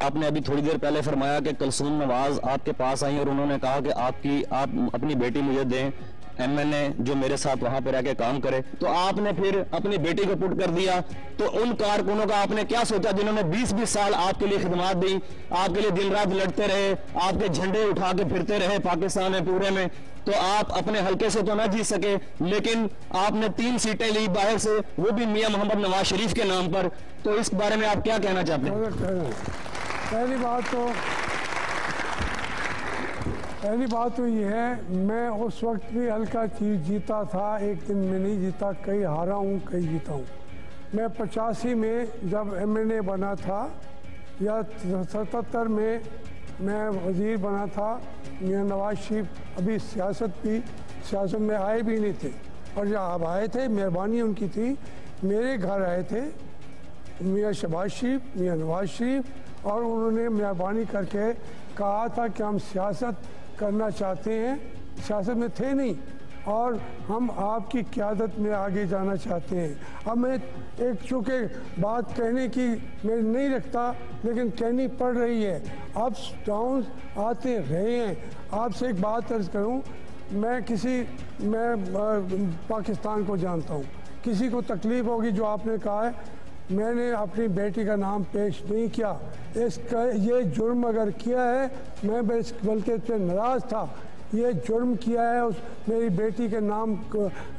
आपने अभी थोड़ी देर पहले फरमाया कि कुलसूम नवाज आपके पास आई और उन्होंने कहा कि आप अपनी बेटी मुझे दें, एमएनए जो मेरे साथ वहां पर रह काम करे। तो आपने फिर अपनी बेटी को पुट कर दिया। तो उन कारकुनों का आपने क्या सोचा जिन्होंने 20-20 साल आपके लिए खिदमत दी, आपके लिए दिन रात लड़ते रहे, आपके झंडे उठा के फिरते रहे पाकिस्तान में पूरे में। तो आप अपने हल्के से तो ना जीत सके, लेकिन आपने 3 सीटें ली बाहर से, वो भी मियां मोहम्मद नवाज शरीफ के नाम पर। तो इस बारे में आप क्या कहना चाहते हैं? पहली बात तो ये है, मैं उस वक्त भी हल्का जीता था, एक दिन में नहीं जीता, कई हारा हूँ कई जीता हूँ। मैं 85 में जब एमएनए बना था या 77 में मैं वज़ीर बना था, मियां नवाज शरीफ अभी सियासत में आए भी नहीं थे, और जब आप आए थे मेहरबानी उनकी थी, मेरे घर आए थे मियां शहबाज शरीफ, मियां नवाज शरीफ, और उन्होंने मेहरबानी करके कहा था कि हम सियासत करना चाहते हैं, सियासत में थे नहीं, और हम आपकी क़यादत में आगे जाना चाहते हैं। अब मैं एक चूँकि बात कहने की मैं नहीं रखता, लेकिन कहनी पड़ रही है, अप्स डाउन्स आते रहे हैं। आपसे एक बात अर्ज़ करूं, मैं पाकिस्तान को जानता हूं, किसी को तकलीफ़ होगी जो आपने कहा है, मैंने अपनी बेटी का नाम पेश नहीं किया। ये जुर्म अगर किया है, मैं बल्कि इससे नाराज़ था, ये जुर्म किया है उस मेरी बेटी के नाम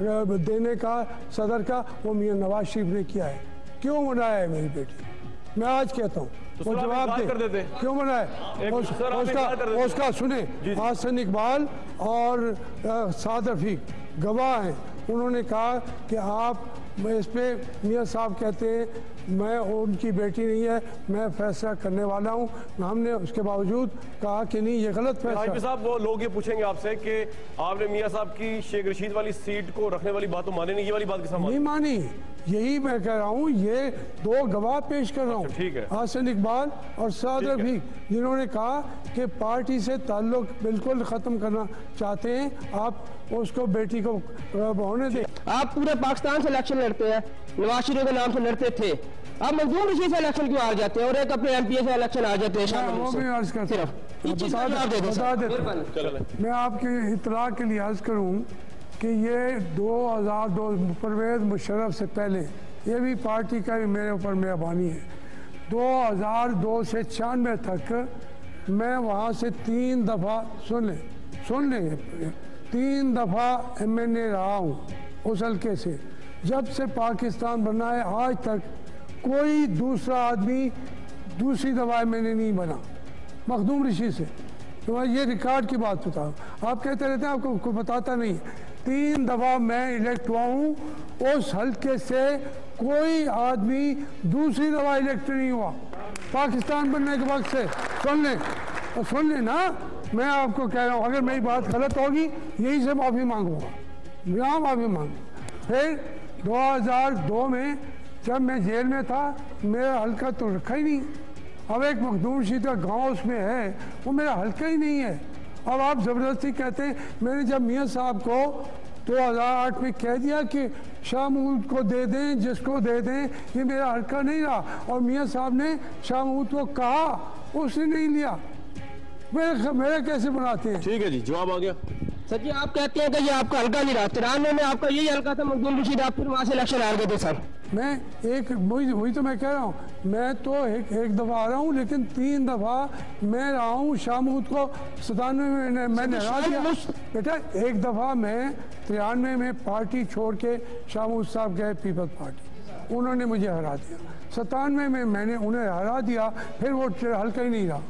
देने का सदर का, वो मियां नवाज शरीफ ने किया है। क्यों मनाया है मेरी बेटी? मैं आज कहता हूँ, वो जवाब दे, क्यों मनाया? उसका सुने, हसन इकबाल और साद रफीक गवाह हैं। उन्होंने कहा कि आप इस पे मियाँ साहब कहते हैं मैं उनकी बेटी नहीं है, मैं फैसला करने वाला हूँ। हमने उसके बावजूद कहा कि नहीं, ये गलत फैसला। साहब, वो लोग ये पूछेंगे आपसे कि आपने मियाँ साहब की शेख रशीद वाली सीट को रखने वाली बात तो माने नहीं, ये वाली बात किस नहीं मानी? यही मैं कह रहा हूँ, ये 2 गवाह पेश कर रहा हूँ, ठीक है, हसन इकबाल और साद रफीक, जिन्होंने कहा कि पार्टी से ताल्लुक बिल्कुल ख़त्म करना चाहते हैं, आप उसको बेटी को होने दें। आप पूरे पाकिस्तान से इलेक्शन लड़ते हैं, नवाज शरीफ के नाम से लड़ते थे, आप मखदूम रशीद से इलेक्शन क्यों हार जाते हैं और एक अपने एमपीए से इलेक्शन आ जाते हैं? मैं आपकी इत्तला के लिए अर्ज करूँ कि ये 2002 परवेज़ मुशर्रफ से पहले, ये भी पार्टी का भी मेरे ऊपर मेहरबानी है, 2002 से 96 तक मैं वहाँ से 3 दफ़ा सुन लें 3 दफ़ा एमएनए रहा हूँ उस हल्के से। जब से पाकिस्तान बना है आज तक कोई दूसरा आदमी दूसरी दफ़ा एमएनए नहीं बना मखदूम रशीद से। तो ये रिकॉर्ड की बात बताओ, आप कहते रहते हैं आपको बताता नहीं। 3 दफ़ा मैं इलेक्ट हुआ हूँ, उस हल्के से कोई आदमी दूसरी दफ़ा इलेक्ट नहीं हुआ पाकिस्तान बनने के वक्त से। सुन लें ना, मैं आपको कह रहा हूँ, अगर मेरी बात गलत होगी यही से माफ़ी मांगूंगा, यहाँ माफ़ी मांगूंगा। फिर 2002 में जब मैं जेल में था, मेरा हल्का तो रखा ही नहीं। अब एक मखदूम रशीद का गाँव उसमें है, वो मेरा हल्का ही नहीं है। अब आप ज़बरदस्ती कहते हैं, मैंने जब मियाँ साहब को 2008 में कह दिया कि शाह महमूद को दे दें, जिसको दे दें, ये मेरा हल्का नहीं रहा, और मियाँ साहब ने शाह महमूद को कहा, उसने नहीं लिया, मेरा कैसे बनाते हैं? ठीक है जी, जवाब आ गया। सर जी, आप कहते हैं कि ये आपका हल्का नहीं रहा, 93 में आपका यही हल्का था मखदूम रशीद, आप फिर वहाँ से इलेक्शन हार गए थे सर। मैं एक वही तो मैं कह रहा हूँ, मैं तो एक दफ़ा आ रहा हूँ, लेकिन 3 दफ़ा मैं रहा हूँ। शाह महमूद को 97 में मैंने हरा दिया बेटा। एक दफ़ा मैं 93 में पार्टी छोड़ के शाह महमूद साहब गए पीपल्स पार्टी, उन्होंने मुझे हरा दिया। 97 में मैंने उन्हें हरा दिया, फिर वो हल्का ही नहीं रहा,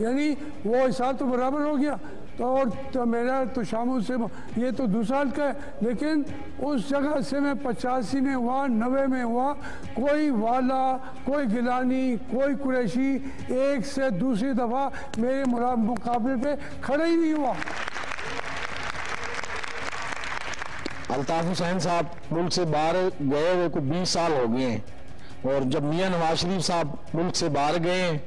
यानी वो हिसाब तो बराबर हो गया। तो मेरा तो शाह महमूद से ये तो दूसरा हल्का है, लेकिन उस जगह से मैं 85 में हुआ, 90 में हुआ, कोई वाला, कोई गिलानी, कोई कुरैशी एक से दूसरी दफ़ा मेरे मुकाबले पे खड़ा ही नहीं हुआ। अल्ताफ हुसैन साहब मुल्क से बाहर गए हुए को 20 साल हो गए हैं, और जब मियां नवाज शरीफ साहब मुल्क से बाहर गए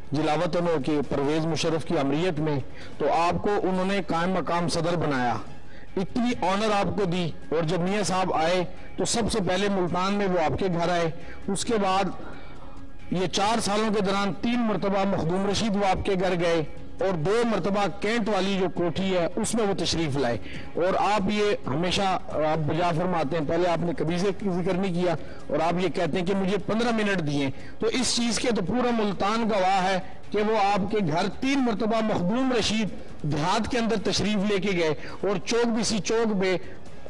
जिलावत की परवेज़ मुशर्रफ की अमरीत में, तो आपको उन्होंने कायम मकाम सदर बनाया, इतनी ऑनर आपको दी। और जब मियां साहब आए तो सबसे पहले मुल्तान में वो आपके घर आए, उसके बाद ये 4 सालों के दौरान 3 मरतबा मखदूम रशीद वो आपके घर गए और 2 मरतबा कैंट वाली जो कोठी है उसमें वो तशरीफ लाए, और आप ये हमेशा आप बजा फरमाते हैं, पहले आपने कभी से जिक्र नहीं किया और आप ये कहते हैं कि मुझे 15 मिनट दिए, तो इस चीज के तो पूरा मुल्तान गवाह है कि वो आपके घर 3 मरतबा मखदूम रशीद देहात के अंदर तशरीफ लेके गए और चौक बीसी चौक पे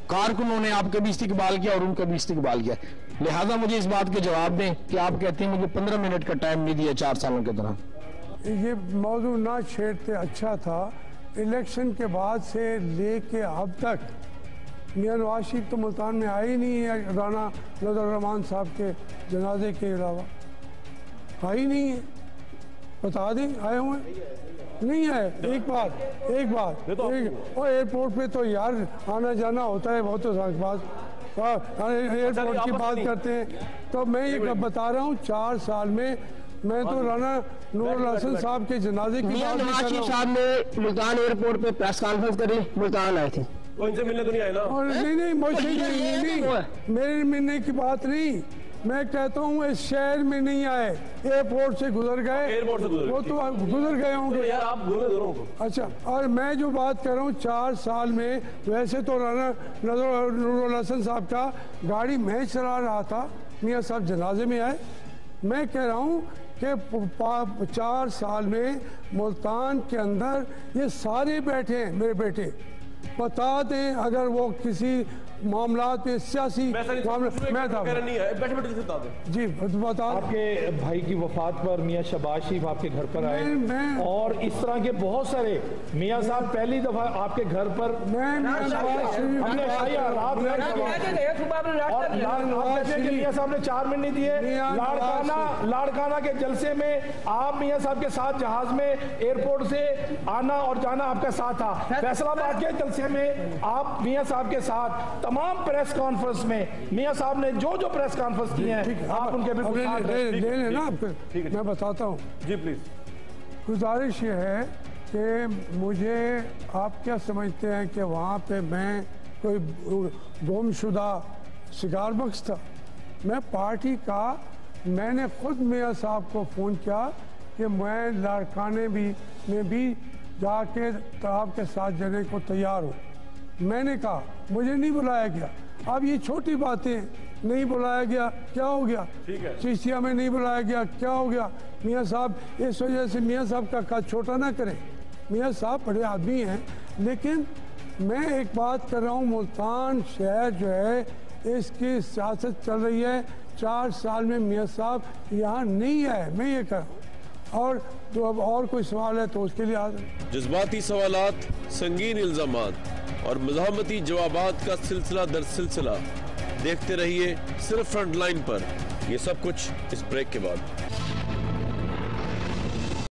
कारकुनों ने आपका भी इस्तिकबाल किया और उनका भी इस्तिकबाल किया। लिहाजा मुझे इस बात के जवाब दें कि आप कहते हैं मुझे 15 मिनट का टाइम नहीं दिया 4 सालों के दौरान। ये मौजू ना छेड़ते अच्छा था। इलेक्शन के बाद से लेके अब तक मियां नवाज शरीफ तो मुल्तान में आए ही नहीं है, राना नज़रुर्रहमान साहब के जनाजे के अलावा आए ही नहीं है। बता दें आए हुए नहीं है। एक बात और एयरपोर्ट पे तो यार आना जाना होता है, बहुत एयरपोर्ट की बात करते हैं। तो मैं ये बता रहा हूँ 4 साल में मैं तो राना नूरुल हसन साहब के जनाजे की बात नवाज शरीफ साहब ने मुल्तान एयरपोर्ट पे प्रेस कॉन्फ्रेंस करी, मुल्तान आए थे। उनसे मिलने तो नहीं आए ना? और नहीं मुझसे नहीं, मेरे मिलने की बात नहीं, मैं कहता हूँ इस शहर में नहीं आए, एयरपोर्ट से गुजर गए, वो तो गुजर गए होंगे यार, आप दोनों को। अच्छा, और मैं जो बात कर रहा हूँ 4 साल में, वैसे तो राना नूरुल हसन साहब का गाड़ी मैं चला रहा था, मियाँ साहब जनाजे में आए। मैं कह रहा हूँ कि 4 साल में मुल्तान के अंदर ये सारे बैठे हैं मेरे बेटे, बता दें अगर वो किसी मामलात में सियासी मैं था जी बता। आपके भाई की वफात पर मियां शहबाज शरीफ आपके घर पर आए और इस तरह के बहुत सारे मियां साहब पहली दफा आपके घर पर मियां साहब ने 4 मिनट नहीं दिए। लाड़काना के जलसे में आप मियां साहब के साथ जहाज में एयरपोर्ट से आना और जाना आपका साथ था। फैसलाबाद के जलसे में आप मियां साहब के साथ तमाम प्रेस कॉन्फ्रेंस में मियां साहब ने जो प्रेस कॉन्फ्रेंस की है आप उनके ले ना मैं बताता हूँ जी प्लीज। गुजारिश ये है कि मुझे आप क्या समझते हैं कि वहाँ पे मैं कोई गुमशुदा शिकार बख्श था? मैं पार्टी का, मैंने खुद मियां साहब को फ़ोन किया कि मैं लाड़काने में भी जाके आपके साथ जाने को तैयार हूँ। मैंने कहा मुझे नहीं बुलाया गया। अब ये छोटी बातें, नहीं बुलाया गया क्या हो गया, चिश्तिया में नहीं बुलाया गया क्या हो गया? मियां साहब इस वजह से मियां साहब का कद छोटा ना करें, मियां साहब बड़े आदमी हैं। लेकिन मैं एक बात कर रहा हूँ, मुल्तान शहर जो है इसकी सियासत चल रही है। 4 साल में मियां साहब यहाँ नहीं आए, मैं ये कर रहा हूँ। और तो अब और कोई सवाल है तो उसके लिए जज्बाती सवालात, संगीन इल्जामात और मज़ाहमती जवाबात का सिलसिला दर सिलसिला देखते रहिए सिर्फ फ्रंटलाइन पर। ये सब कुछ इस ब्रेक के बाद।